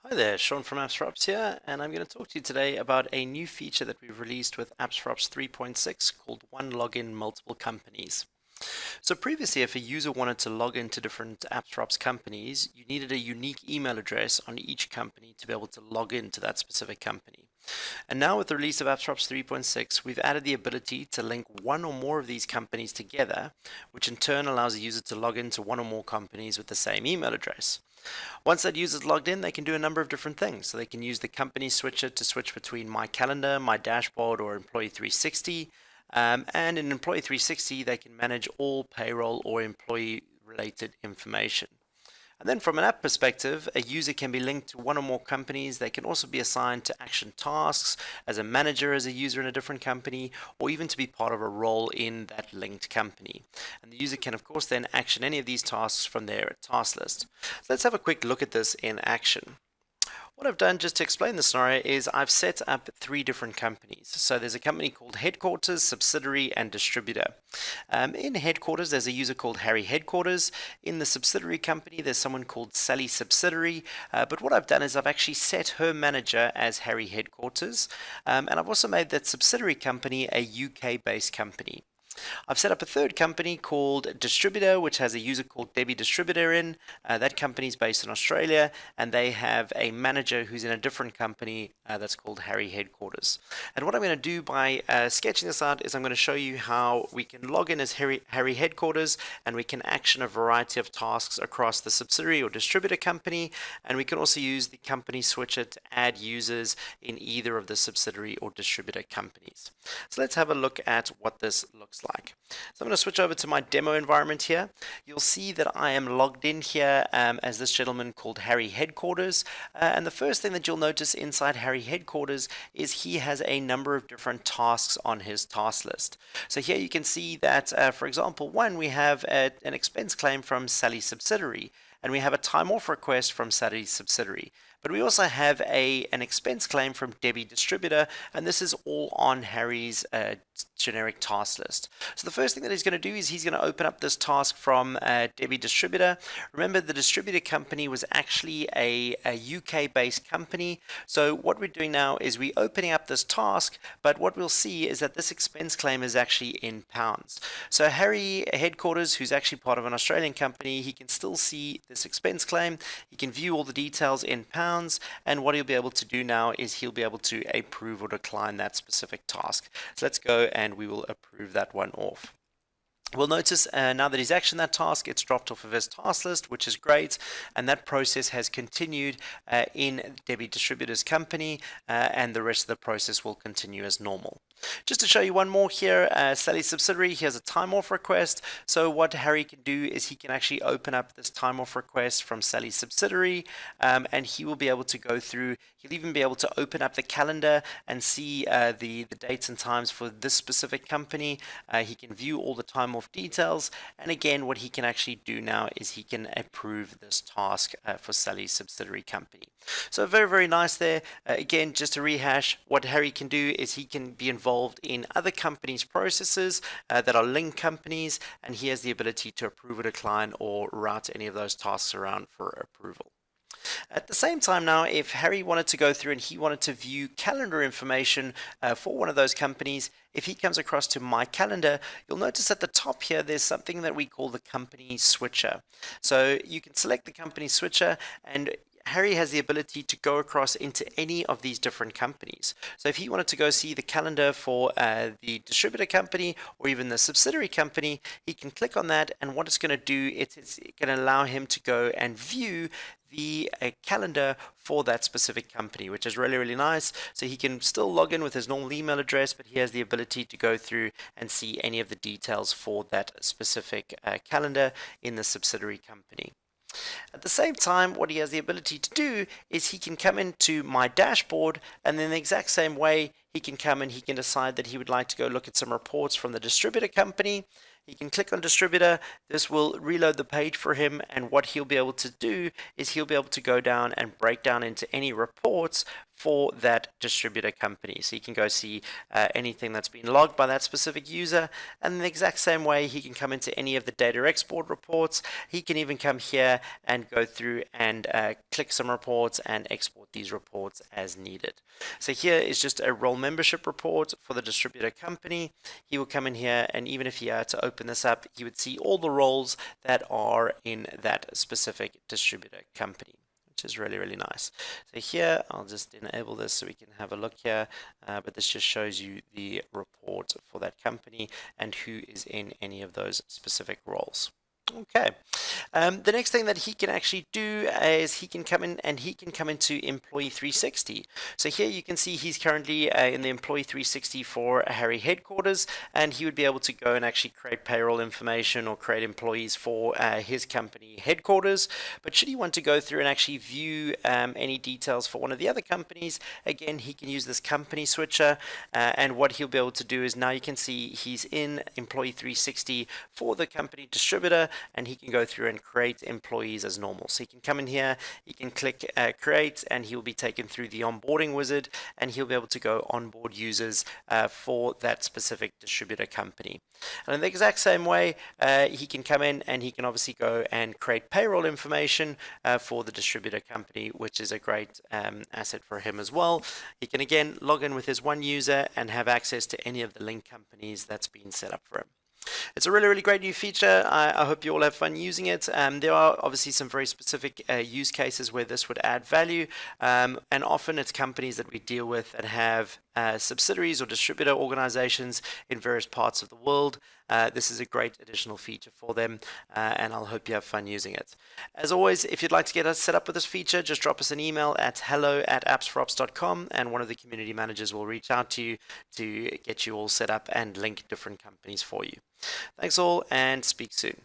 Hi there, Sean from AppsForOps here, and I'm going to talk to you today about a new feature that we've released with AppsForOps 3.6 called One Login Multiple Companies. So previously, if a user wanted to log into different AppsForOps companies, you needed a unique email address on each company to be able to log into that specific company. And now with the release of AppsForOps 3.6, we've added the ability to link one or more of these companies together, which in turn allows a user to log into one or more companies with the same email address. Once that user's logged in, they can do a number of different things. So they can use the company switcher to switch between My Calendar, My Dashboard, or Employee 360. And in Employee 360, they can manage all payroll or employee-related information. And then from an app perspective, a user can be linked to one or more companies. They can also be assigned to action tasks as a manager, as a user in a different company, or even to be part of a role in that linked company. And the user can, of course, then action any of these tasks from their task list. So let's have a quick look at this in action. What I've done just to explain the scenario is I've set up three different companies. So there's a company called Headquarters, Subsidiary, and Distributor. In Headquarters, there's a user called Harry Headquarters. In the subsidiary company, there's someone called Sally Subsidiary. But what I've done is I've actually set her manager as Harry Headquarters. And I've also made that subsidiary company a UK-based company. I've set up a third company called Distributor, which has a user called Debbie Distributor in. That company is based in Australia, and they have a manager who's in a different company that's called Harry Headquarters. And what I'm going to do by sketching this out is I'm going to show you how we can log in as Harry Headquarters, and we can action a variety of tasks across the subsidiary or distributor company, and we can also use the company switcher to add users in either of the subsidiary or distributor companies. So let's have a look at what this looks like. So I'm going to switch over to my demo environment here. You'll see that I am logged in here as this gentleman called Harry Headquarters. And the first thing that you'll notice inside Harry Headquarters is he has a number of different tasks on his task list. So here you can see that, for example, we have an expense claim from Sally Subsidiary, and we have a time off request from Sally Subsidiary. But we also have an expense claim from Debbie Distributor, and this is all on Harry's generic task list. So the first thing that he's going to do is he's going to open up this task from Debbie Distributor. Remember, the distributor company was actually a UK-based company. So what we're doing now is we're opening up this task, but what we'll see is that this expense claim is actually in pounds. So Harry Headquarters, who's actually part of an Australian company, he can still see this expense claim. He can view all the details in pounds. And what he'll be able to do now is he'll be able to approve or decline that specific task. So let's go and we will approve that one off. We'll notice now that he's actioned that task, it's dropped off of his task list, which is great, and that process has continued in Debbie Distributor's company, and the rest of the process will continue as normal. Just to show you one more here, Sally Subsidiary, he has a time off request. So what Harry can do is he can actually open up this time off request from Sally Subsidiary, and he will be able to go through, he'll even be able to open up the calendar and see the dates and times for this specific company. He can view all the time off details, and again, what he can actually do now is he can approve this task for Sally's subsidiary company. So very, very nice there. Again, just to rehash, what Harry can do is he can be involved in other companies' processes that are linked companies, and he has the ability to approve or decline or route any of those tasks around for approval. At the same time now, if Harry wanted to go through and he wanted to view calendar information for one of those companies, if he comes across to My Calendar, you'll notice at the top here there's something that we call the company switcher. So you can select the company switcher, and Harry has the ability to go across into any of these different companies. So if he wanted to go see the calendar for the distributor company or even the subsidiary company, he can click on that, and what it's going to do, it's going to allow him to go and view the calendar for that specific company, which is really, really nice. So he can still log in with his normal email address, but he has the ability to go through and see any of the details for that specific calendar in the subsidiary company. At the same time, what he has the ability to do is he can come into My Dashboard, and in the exact same way, he can come and he can decide that he would like to go look at some reports from the distributor company. he can click on distributor. This will reload the page for him, and what he'll be able to do is he'll be able to go down and break down into any reports for that distributor company. So you can go see anything that's been logged by that specific user, and in the exact same way he can come into any of the data export reports. He can even come here and go through and click some reports and export these reports as needed. So here is just a role membership report for the distributor company. He will come in here, and even if he had to open this up, he would see all the roles that are in that specific distributor company, which is really, really nice. So here, I'll just enable this so we can have a look here, but this just shows you the report for that company and who is in any of those specific roles. Okay. The next thing that he can actually do is he can come in and he can come into Employee 360. So here you can see he's currently in the Employee 360 for Harry headquarters, and he would be able to go and actually create payroll information or create employees for his company headquarters. But should he want to go through and actually view any details for one of the other companies, again, he can use this company switcher, and what he'll be able to do is now you can see he's in Employee 360 for the company distributor, and he can go through and create employees as normal. So he can come in here, he can click create, and he'll be taken through the onboarding wizard, and he'll be able to go onboard users for that specific distributor company. And in the exact same way, he can come in and he can obviously go and create payroll information for the distributor company, which is a great asset for him as well. He can again log in with his one user and have access to any of the link companies that's been set up for him. It's a really, really great new feature. I hope you all have fun using it. There are obviously some very specific use cases where this would add value, and often it's companies that we deal with that have subsidiaries or distributor organizations in various parts of the world. This is a great additional feature for them, and I'll hope you have fun using it. As always, if you'd like to get us set up with this feature, just drop us an email at hello@appsforops.com, and one of the community managers will reach out to you to get you all set up and link different companies for you. Thanks all, and speak soon.